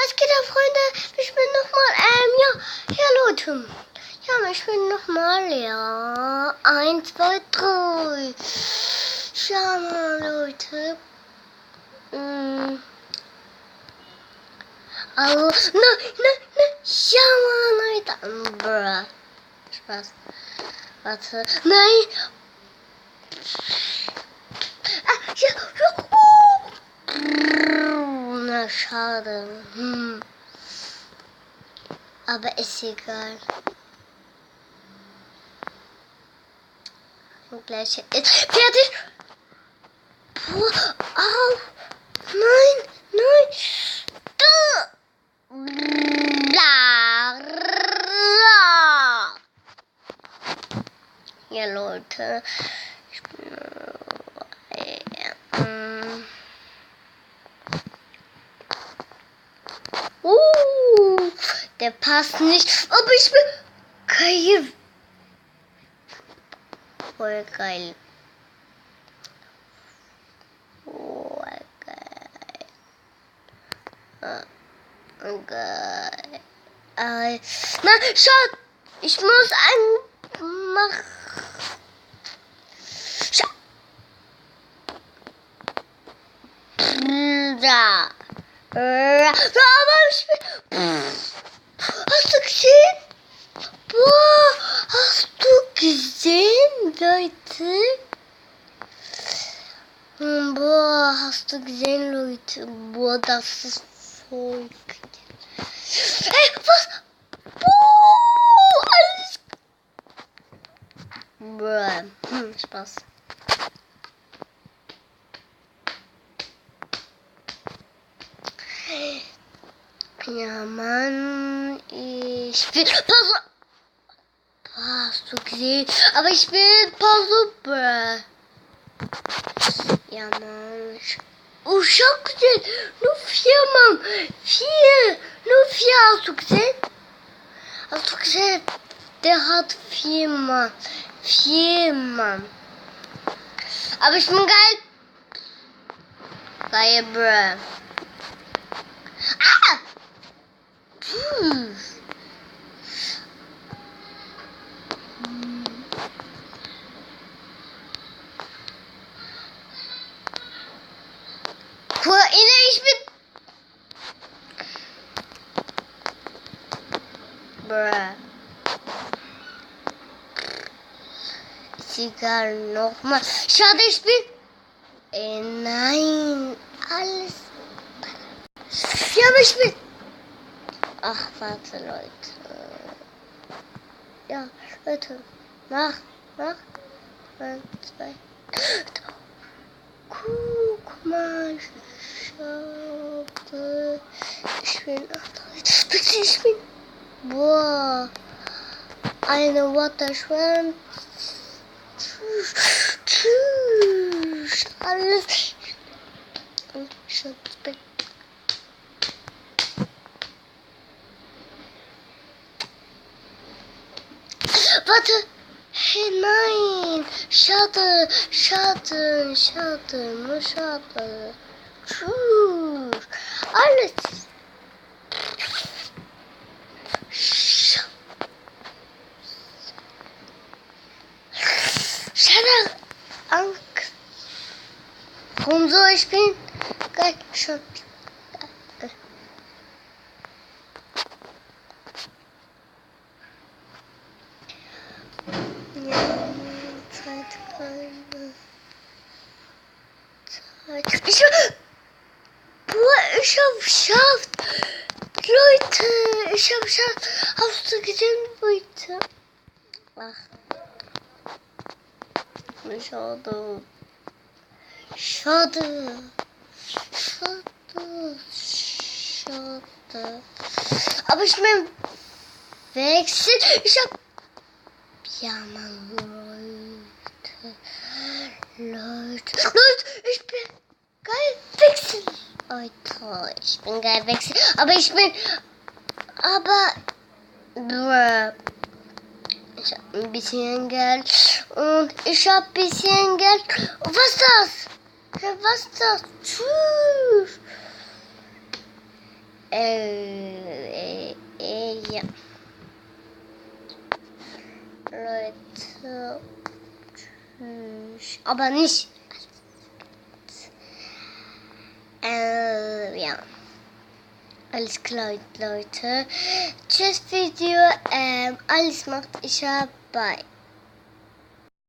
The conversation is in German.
Was geht ab, Freunde? Ich bin nochmal, ja, Leute. Ja, ich bin nochmal, ja. 1, 2, 3. Schau mal, Leute. Also, nein. Schau mal, Leute. Bruh. Spaß. Warte. Nein. Ja. Na, schade. Aber ist egal. Und gleich ist fertig. Boah, au. Nein. Ja, Leute. Ich bin... der passt nicht. Aber ich bin geil. Voll geil. Voll geil. Geil. Na, schaut. Ich muss machen. Schau. Da. Aber ich bin... Hast du gesehen? Boah, hast du gesehen, Leute? Boah, hast du gesehen, Leute? Boah, das ist voll... Hey, was? Boah, alles... Boah, Spaß. Ja, Mann, ich will Pause. Hast du gesehen? Aber ich will Pause. Ja, Mann. Oh, ich hab gesehen. Nur 4, Mann. 4. Nur 4. Hast du gesehen? Hast du gesehen? Der hat 4, Mann. 4, Mann. Aber ich bin geil. Geil, bruh. Ah! Cool, ich bin... Bruh. Ist egal, nochmal. Schade, ich bin... nein. Alles... Ja, aber ich bin... Ach, warte, Leute. Ja, Leute. Nach. 1, 2. Guck mal. Schade. Ich bin... Ich bin... Boah. Eine Wasserschwemme. Tschüss. Alles. Schutzbeck. Warte! Hey, nein! Schade! Nur schade! Tschüss! Alles! Schade! Angst! Warum so? Ich bin geil! Schon! Ich hab geschafft! Leute, ich hab geschafft! Hast du gesehen, Leute? Ach. Schade. Aber ich bin wechseln. Ich hab... Ja, Mann, Leute, ich bin geil wechseln. Leute, ich bin geil wechseln. Aber ich bin... ich hab ein bisschen Geld. Und ich hab ein bisschen Geld. Und was ist das? Was ist das? Tschüss. Ja. Leute. Tschüss. Aber nicht. Ja. Alles klar, Leute. Tschüss, Video. Alles macht ich bei.